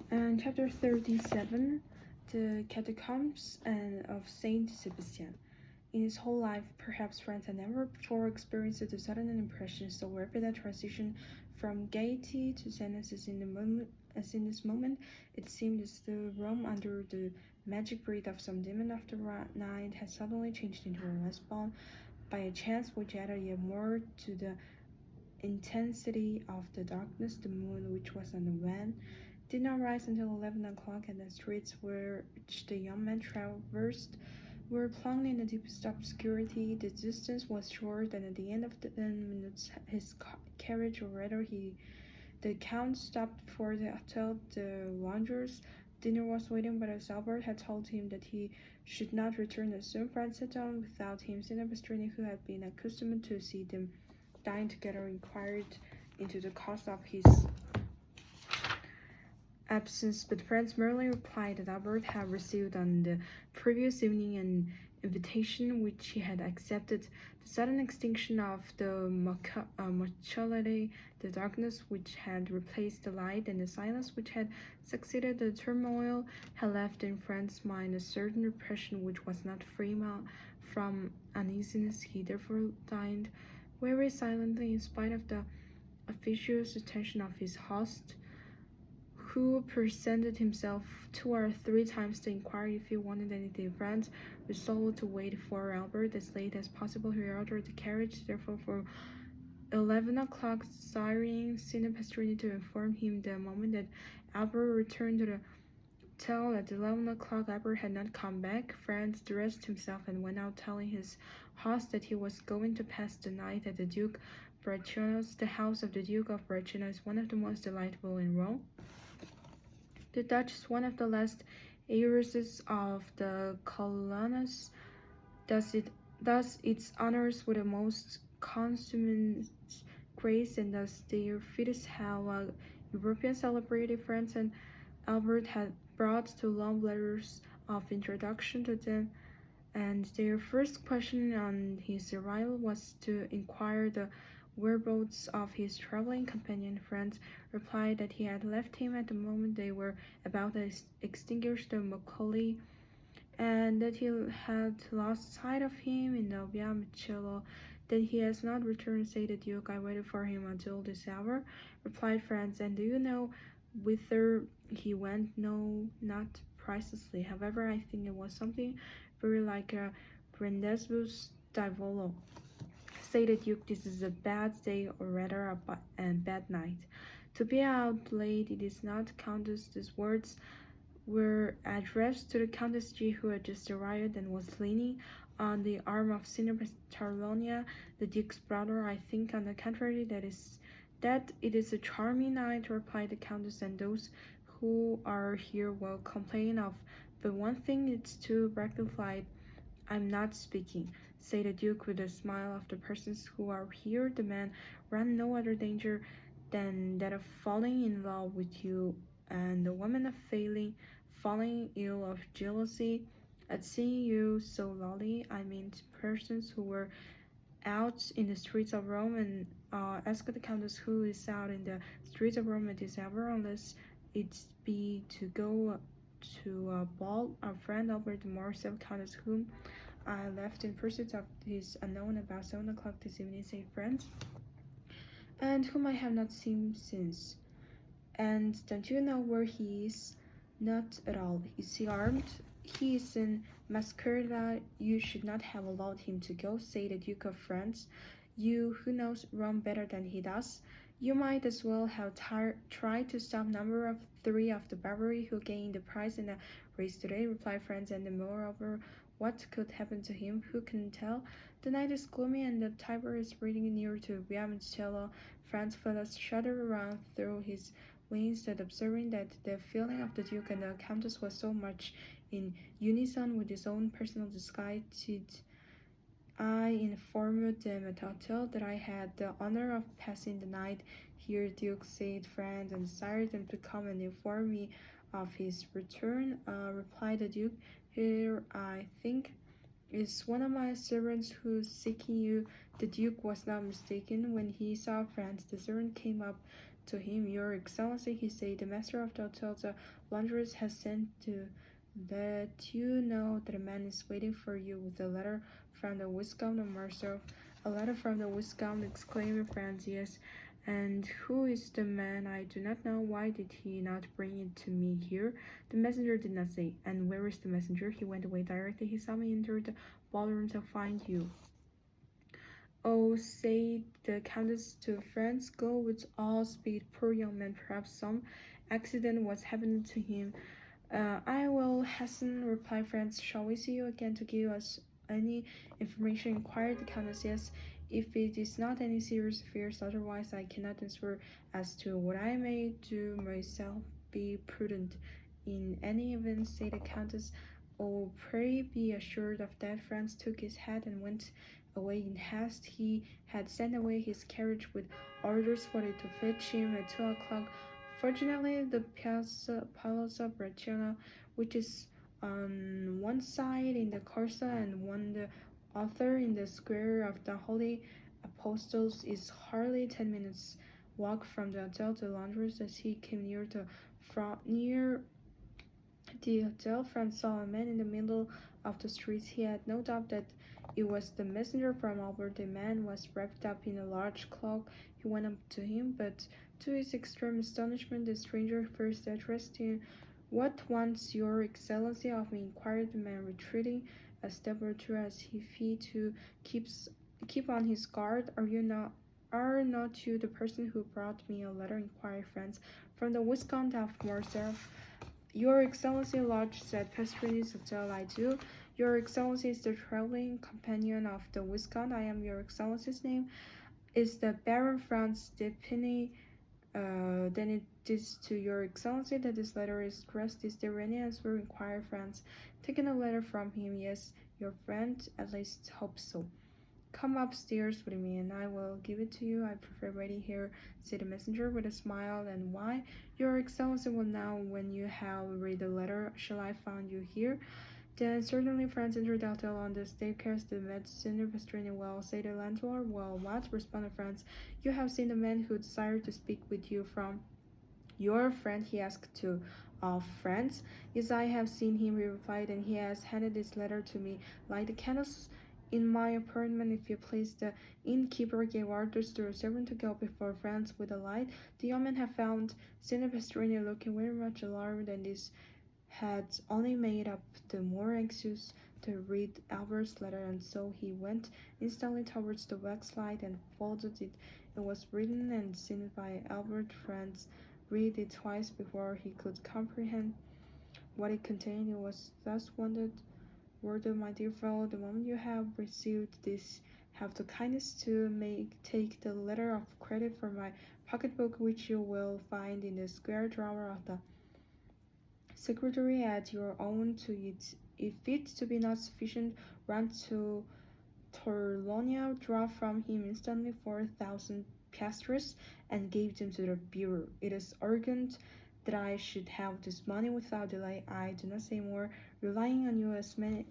And Chapter 37, The Catacombs of Saint Sebastian. In his whole life, perhaps France had never before experienced the sudden impression so rapid a transition from gaiety to sadness as in this moment. It seemed as though Rome, under the magic breath of some demon of the night, had suddenly changed into a Lesbon by a chance which added yet more to the intensity of the darkness. The moon, which was on the wane, did not rise until 11 o'clock, and the streets which the young man traversed were plunged in the deepest obscurity. The distance was short, and at the end of the 10 minutes, his carriage, or rather, the count, stopped for the hotel. The loungers' dinner was waiting, but as Albert had told him that he should not return as soon, France sat down without him. Sinabastrini, who had been accustomed to see them dine together, inquired into the cause of his absence, but Franz merely replied that Albert had received on the previous evening an invitation which he had accepted. The sudden extinction of the mortality, the darkness which had replaced the light, and the silence which had succeeded the turmoil had left in Franz's mind a certain repression which was not free from uneasiness. He therefore dined very silently in spite of the officious attention of his host, who presented himself 2 or 3 times to inquire if he wanted anything. Franz resolved to wait for Albert as late as possible. He ordered the carriage, therefore, for 11 o'clock, desiring Sinapastrini to inform him the moment that Albert returned to the hotel. At 11 o'clock, Albert had not come back. Franz dressed himself and went out, telling his host that he was going to pass the night at the Duke Bracciano's. The house of the Duke of Bracciano is one of the most delightful in Rome. The Dutch is one of the last heiresses of the Colonnas, thus its honors with the most consummate grace, and thus their fetes how European celebrated. France and Albert had brought 2 long letters of introduction to them, and their first question on his arrival was to inquire the whereabouts of his traveling companion. Franz replied that he had left him at the moment they were about to extinguish the Macaulay, and that he had lost sight of him in the Via Micello. That he has not returned, said the Duke. I waited for him until this hour, replied Franz. And do you know whither he went? No, not precisely. However, I think it was something very like a rendezvous divolo. Say the Duke, this is a bad day, or rather a bad night. To be out late, it is not Countess. These words were addressed to the Countess G, who had just arrived and was leaning on the arm of Senior Tarlonia, the Duke's brother. I think, on the contrary, that it is a charming night, replied the Countess, and those who are here will complain of but one thing, it's too rectified. I'm not speaking, said the Duke with a smile, of the persons who are here. The men run no other danger than that of falling in love with you, and the women of falling ill of jealousy at seeing you so lovely. I mean persons who were out in the streets of Rome, and ask the Countess who is out in the streets of Rome at this hour, unless it be to go to a ball. Our friend Albert de Morcerf, Countess, whom I left in pursuit of his unknown about 7 o'clock this evening, said Franz, and whom I have not seen since. And don't you know where he is? Not at all. Is he armed? He is in Masquerada. You should not have allowed him to go, said the Duke of France. You, who knows Rome better than he does, you might as well have tried to stop number of 3 of the Barbary who gained the prize in the race today, replied Franz, and moreover, what could happen to him? Who can tell? The night is gloomy, and the Tiber is breathing near to Via Micello. Franz felt a shudder run through his wings at observing that the feeling of the Duke and the Countess was so much in unison with his own personal disguise. I informed them at the hotel that I had the honor of passing the night here, Duke, said Franz, and desired them to come and inform me of his return. Replied the Duke. Here, I think, is one of my servants who is seeking you. The Duke was not mistaken. When he saw Franz, the servant came up to him. Your Excellency, he said, the master of the hotel, the laundress has sent to let you know that a man is waiting for you with a letter from the Viscount of Marcel. A letter from the Viscount, exclaimed Franz. Yes. And who is the man? I do not know. Why did he not bring it to me here? The messenger did not say. And where is the messenger? He went away directly. He saw me enter the ballroom to find you. Oh, said the Countess to Franz, go with all speed, poor young man, perhaps some accident was happening to him. I will hasten, replied Franz. Shall we see you again to give us any information? Inquired the Countess. Yes, if it is not any serious affairs, otherwise I cannot answer as to what I may do myself. Be prudent. In any event, said the Countess. Oh, pray be assured of that. Franz took his hat and went away in haste. He had sent away his carriage with orders for it to fetch him at 2 o'clock. Fortunately, the Palazzo Bracciano, which is on one side in the Corso and on the other in the square of the Holy Apostles, is hardly 10 minutes' walk from the hotel to Londres. As he came near the hotel, Franz saw a man in the middle of the street. He had no doubt that it was the messenger from Albert. The man was wrapped up in a large cloak. He went up to him, but to his extreme astonishment, the stranger first addressed him. What wants your Excellency of me? Inquired the man, retreating a step or two as if he too keep on his guard. Are not you the person who brought me a letter? Inquired Franz. From the Viscount of Morcerf. Your Excellency lodges at Pastrini's hotel. I do. Your Excellency is the traveling companion of the Viscount. I am Your Excellency's name. Is the Baron Franz de Pinny? Then it is to Your Excellency that this letter is addressed. Is there any answer? Inquired Franz. Taking a letter from him. Yes, your friend at least hopes so. Come upstairs with me, and I will give it to you. I prefer waiting here, said the messenger with a smile. And why? Your Excellency will know when you have read the letter. Shall I find you here? Then certainly Franz entered the hotel. On the staircase, the Mediciner Pastrini. Well, said the landlord. Well, what? Responded Franz. You have seen the man who desired to speak with you from your friend, he asked to Franz. Yes, I have seen him, he replied, and he has handed this letter to me. Light the candles in my apartment, if you please. The innkeeper gave orders to a servant to go before Franz with a light. The young man had found Signor Pastrini looking very much alarmed, and this had only made up the more anxious to read Albert's letter, and so he went instantly towards the wax light and folded it. It was written and signed by Albert. Franz read it twice before he could comprehend what it contained. It was thus worded, my dear fellow, the moment you have received this, have the kindness to take the letter of credit for my pocketbook, which you will find in the square drawer of the secretary at your own to it. If it to be not sufficient, run to Torlonia, draw from him instantly 4,000 piastres, and gave them to the bureau. It is urgent that I should have this money without delay. I do not say more. Relying on you as many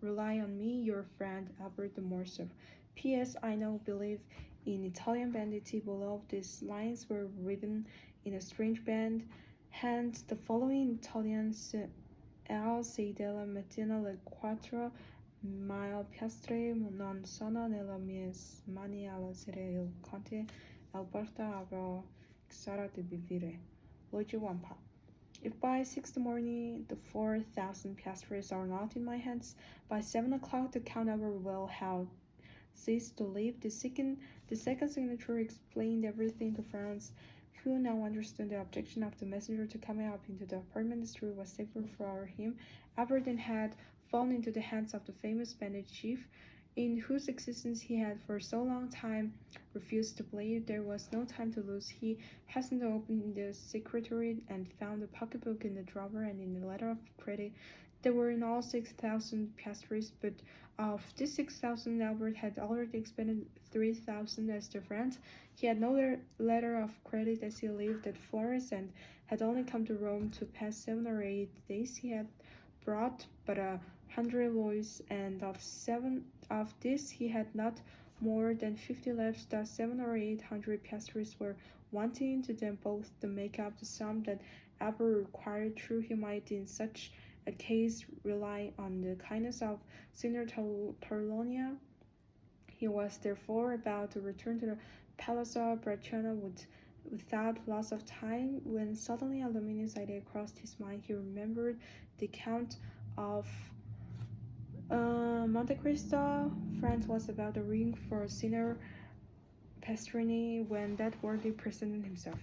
rely on me, your friend Albert de Morcerf. P.S. I now believe in Italian banditti. Below these lines were written in a strange band hand. The following Italian: Al 6 della mattina alle 4 mile piastre non sono nelle mie mani alla sera il conte Alberto avrà sarà di vivere. Luigi Wampa. If by 6 in the morning the 4,000 piastres are not in my hands, by 7 o'clock the Count Albert will have ceased to live. The second signature explained everything to Franz, who now understood the objection of the messenger to coming up into the apartment. The street was safer for him. Albert then had fallen into the hands of the famous bandit chief, in whose existence he had for so long time refused to believe. There was no time to lose. He hastened to open the secretary and found the pocketbook in the drawer and in the letter of credit. There were in all 6,000 piastres, but of this 6,000 Albert had already expended 3,000 as the rent. He had no letter of credit as he lived at Florence and had only come to Rome to pass 7 or 8 days. He had brought but 100 louis, and of this he had not more than 50 left that 700 or 800 piastres were wanting to them both to make up the sum that Albert required. True, he might in such a case rely on the kindness of Signor Torlonia. He was therefore about to return to the Palazzo Bracciano without loss of time, when suddenly a luminous idea crossed his mind. He remembered the Count of Monte Cristo. France was about to ring for Signor Pastrini when that worthy presented himself.